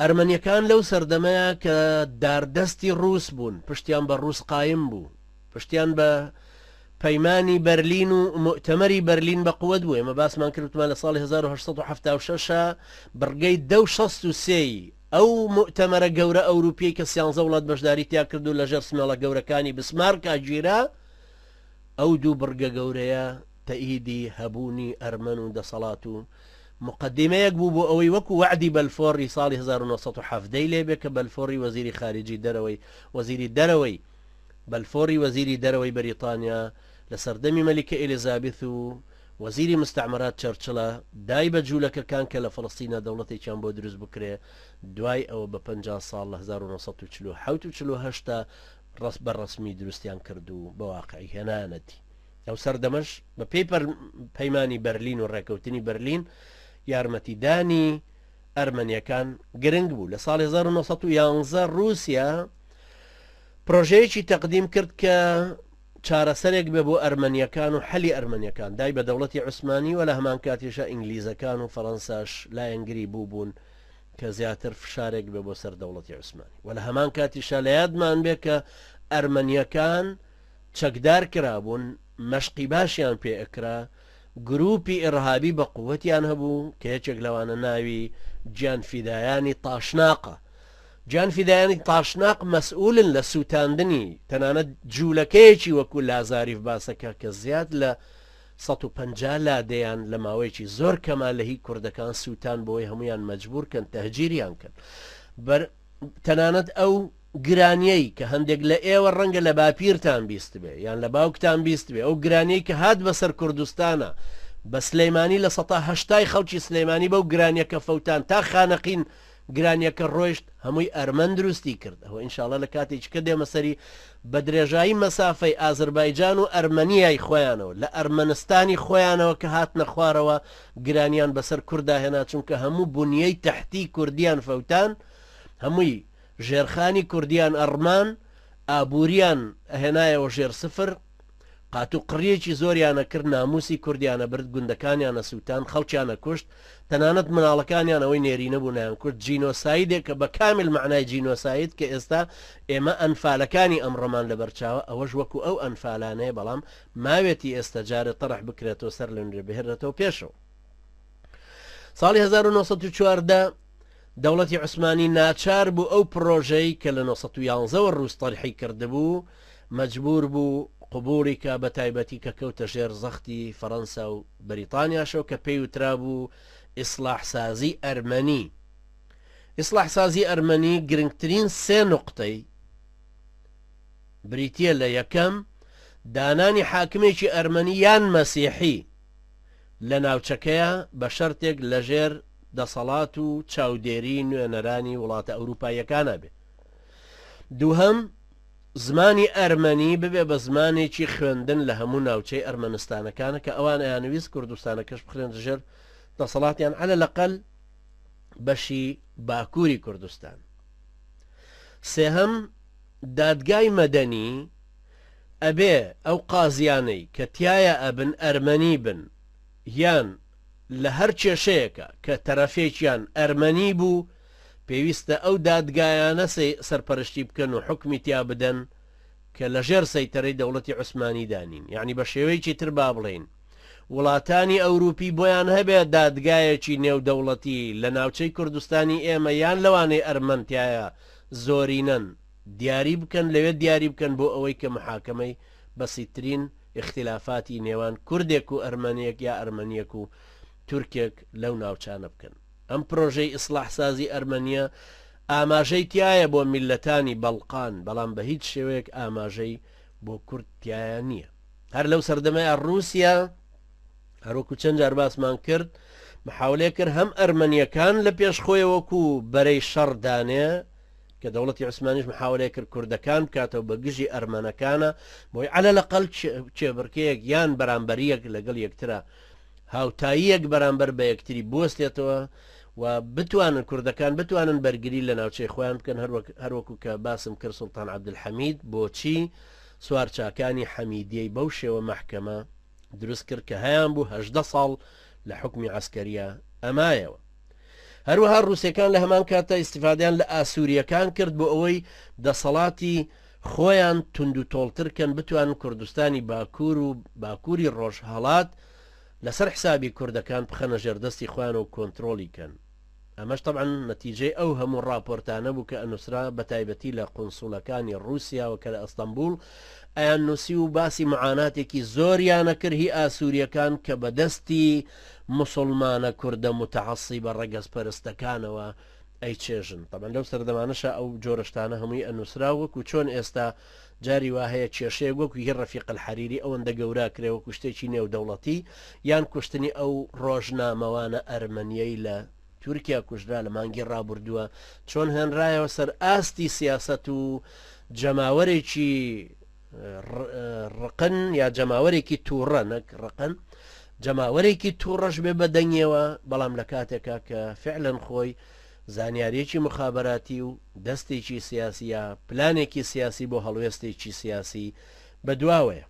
ئەرمەنیەکان لەو سەردەمەیە کە داردەستی ڕووس بوون، پشتیان بە ڕووس قایم بوو، پشتیان بە پەیمانی بەرلین و مؤتەمەری بەرلین بە قووەت بوو. ئێمە باسمان کردمان لە ساڵی 1976 بڕگەی 1963 ئەو مؤتەمەرە گەورە ئەوروپیەی کە 13 وڵات بەشداری تیا کردو لەژێر سمێڵە گەورەکانی بسمارک ئاگیرا، ئەو دوو بڕگە گەورەیە تەئیدی هەبوونی ئەرمەن و دەسەڵات و مقدمەیەک بوو بۆ ئەوەی وەکو وعدی بەلفۆری ساڵی 1970 لێبێ کە بەلفۆری وەزیری خارجی دەرەوەی وەزیری دەرەوەی بەلفۆری وەزیری دەرەوەی بەریتانیا لە سەردەمی مەلیکە ئێلیزابێت و وەزیری مستعمرات چەرچڵە دای بە جوولەکەکان کە لە فەڵەستینە دەوڵەتێکیان بۆ دروست بکرێ، دوای ئەوە بە 50 ساڵ لە 1940 ڕست بە ڕسمی دروستیان کرد و بە واقعی هێنانەتی. ئەو سەردەمەش بە پەیمانی بەرلین و ڕێکەوتنی بەرلین یارمەتیدانی ئەرمەنیەکان گرنگ بوو. لە ساڵی 1911 رووسیا پرۆژەیەکی تەقدیم کرد کە چارەسەرێک بێ بۆ ئەرمەنیەکان و حەلی ئەرمەنیەکان، دای بە دەوڵەتی عوسمانی و لە هەمان کاتێشە ئینگلیزەکان و فەڕەنساش لایەنگری بوون کە زیاتر فشارێک بێ بۆ سەر دەوڵەتی عوسمانی. و لە هەمان کاتیشە لە یادمان بێ کە ئەرمەنیەکان چەکدار کرابوون، مەشقی باشیان پێ ئەکرا، گروپی ئێڕەهابی بە قووەتیان هەبوو کە یەکێک لەوانە ناوی گیانفیدایانی تاشناقە. گیانفیدایانی تاشناق مەسئولن لە سووتاندنی تەنانەت جوولەکەیەکی وەکو لازاریف باسەکە کە زیاد لە 150 لادەیان لە ماوەیەکی زۆر کەما لە هی کوردەکان سووتان بۆی هەمویان مەجبورکەن تەهجیریان کرد. تەنانەت ئەو گرانیەی کە هەندێک لە ئێوە ڕەنگە لە باپیرتان بیست بێ یان لە باوکتان بیست بێ، ئەو گرانیەی کە هات بەسەر کوردستانە بە سلەیمانی لە 180 خەڵکی سلەیمانی بەو گرانیەکە فەوتان تا خانەقین گرانیەکە ڕۆیشت هەمووی ئەرمەن دروستی کرد. ئەوە ئینشاءڵڵا لە کاتێککە دێمە سەری بە درێژایی مەسافەی ئازربایجان و ئەرمەنیای خۆیانەوە لە ئەرمەنستانی خۆیانەوە کە هاتنە خوارەوە گرانیان بەسەر کورداهێنا، چونکە هەموو بنیەی تەحتی کوردیان فەوتان، هەمووی ژێرخانی کوردیان ئەڕمان، ئابووریان ئەهێنایەوە ژێر سفر، قات و قڕیەکی زۆریانە کرد، ناموسی کوردیانە برد، گوندەکانیانە سووتان، خەڵکیانە کوشت، تەنانەت مناڵەکانیانەوەی نێری نەبوونیان کورد. جینۆسایدێک کە بە کامل معنای جینۆساید کە ئێستا ئێمە ئەنفالەکانی ئەمڕۆمان لە بەرچاوە، ئەوەش وەکو ئەو ئەنفالانەیە، بەڵام ماوێتی ئێستا جارە تەڕح بکرێتەوە سەر لە نوێ بهێنێتەوە پێشەوە. ساڵی 1914 دەوڵەتی عوسمانی ناچار بوو ئەو پرۆژەی کە لە 1911 ڕووس تەرحی کردبوو مەجبور بوو قبوڵی کە بە تایبەتی کە کەوتە ژێر زەختی فەڕەنسا و بەریتانیاشەوە کە پێی وترا بوو ئیسلاحسازی ئەرمەنی. ئیسلاحسازی ئەرمەنی گرنگترین سێ نقطەی بریتیە لە یەکەم دانانی حاکمێکی ئەرمەنی یان مەسیحی لە ناوچەکەیە بە شەرتێک لەژێر دەسەڵات و چاودێری نوێنەرانی وڵاتە ئەوروپایەکانە بێ. دووهەم زمانی ئەرمەنی ببێ بە زمانێکی خوێندن لە هەموو ناوچەی ئەرمەنستانەکانە کە ئەوان ئەیانویست کوردستانەکەش بخرێن ژێر دەسەڵاتیان عەلە لەقەل بەشی باکووری کوردستان. سێهەم دادگای مەدەنی ئەبێ ئەو قازیانەی کە تایە ئەبن ئەرمەنی بن یان لە هەر کێشەیەکە کە تەرەفێکیان ئەرمەنی بوو پێویستە ئەو دادگایانە سەرپەرشتی بکەن و حکمی تیا بدەن کە لە ژێر سەیتەرەی دەوڵەتی عوسمانی دانین. یعنی بە شێوەیەکی تر با بڵێن وڵاتانی ئەوروپی بۆیان هەبێ دادگایەکی نێودەوڵەتی لە ناوچەی کوردستانی ئێمە یان لەوانەی ئەرمەنتیایە زۆرینەن دیاری بکەن، لەوێ دیاری بکەن بۆ ئەوەی کە محاکەمەی بەسیترین اختلافاتی نێوان کوردێک و ئەرمەنیەک یا ئەرمەنیەک و تورکێک لەو ناوچانە بکەن. ئەم پرۆژەی ئیسلاحسازی ئەرمەنیە ئاماژەی تایە بۆ میلەتانی بەڵقان، بەڵام بە هیچ شێوەیەک ئاماژەی بۆ کورد تایە نییە. هەر لەو سەردەمەیە رووسیا هەروەکو چەند جار باسمان کرد محاولێ کرد هەم ئەرمەنیەکان لە پێشخۆیەوەکو بەرەی شەڕدانێ کە دەوڵەتی عوسمانیش محاولێ کرد کوردەکان بکاتەوە بە گژی ئەرمەنەکانە بۆی عەلە لەقەڵ چێبڕکەیەک یان بەرامبەریەک لەگەڵ یەکترە هاوتاییەک بەرامبەر بە یەکتری بوەستێتەوە و بتوانن کوردەکان بتوانن بەرگری لە ناوچەی خۆیان بکەن، هەروەکو کە باسم کرد سوڵتان عەبدولحەمید بۆچی سوارچاکانی حەمیدیەی بەو شێوە مەحکەمە دروست کرد کە هەیان بوو 18 ساڵ لە حکمی عەسکەریە ئەمایەوە. هەروەها ڕووسەکان لە هەمان کاتە ئیسیفادیان لە ئاسووریەکان کرد بۆ ئەوەی دەسەڵاتی خۆیان تونند و تۆڵترکەن بتوان کوردستانی باکوور و باکووری ڕۆژهەڵات لەسەر حسابی کوردەکان بخەنە ژێردەستی خوان و کۆنتترۆلی کەن. ئەمەش طبعا نەتیجەی ئەو هەموو راپۆرتانە بوو کە ئەنووسرا بە تایبەتی لە قونسوڵەکانی ڕووسیا و کە لە ئەستەمبول ئەیان نووسی و باسی معاناتێکی زۆریانە کرد هی ئاسووریەکان کە بەدەستی مسلمانە کووردە متعەسیب بە ڕەگەز پەرستەکانەوە ئەی چێژن. طبعا لەو سەردەمانەشە ئەو جۆرەشتانە هەمووی ئەنووسرا وەکو چۆن ئێستا جاری وا هەیە کێشەیە وەکو هی ڕەفیق الحەریری ئەوەندە گەورە کرێوە کوشتێکی نێودەوڵەتی یان کوشتنی ئەو ڕۆژنامەوانە ئەرمەنیەی لە تورکیا کوژرا لە مانگی ڕابردووە چۆن هێنرایەوە سەر ئاستی سیاست و جەماوەرێکی ڕقن یا جەماوەرێکی تووڕە نەک ڕقن جەماوەرێکی تووڕەش بێ بەدەنگەوە بەڵام لە کاتێکا کە فعلەن خۆی زانیاریەکی مخابراتی و دەستێکی سیاسی یا پلانێکی سیاسی بۆ هەڵوێستێکی سیاسی بەدواوەیە.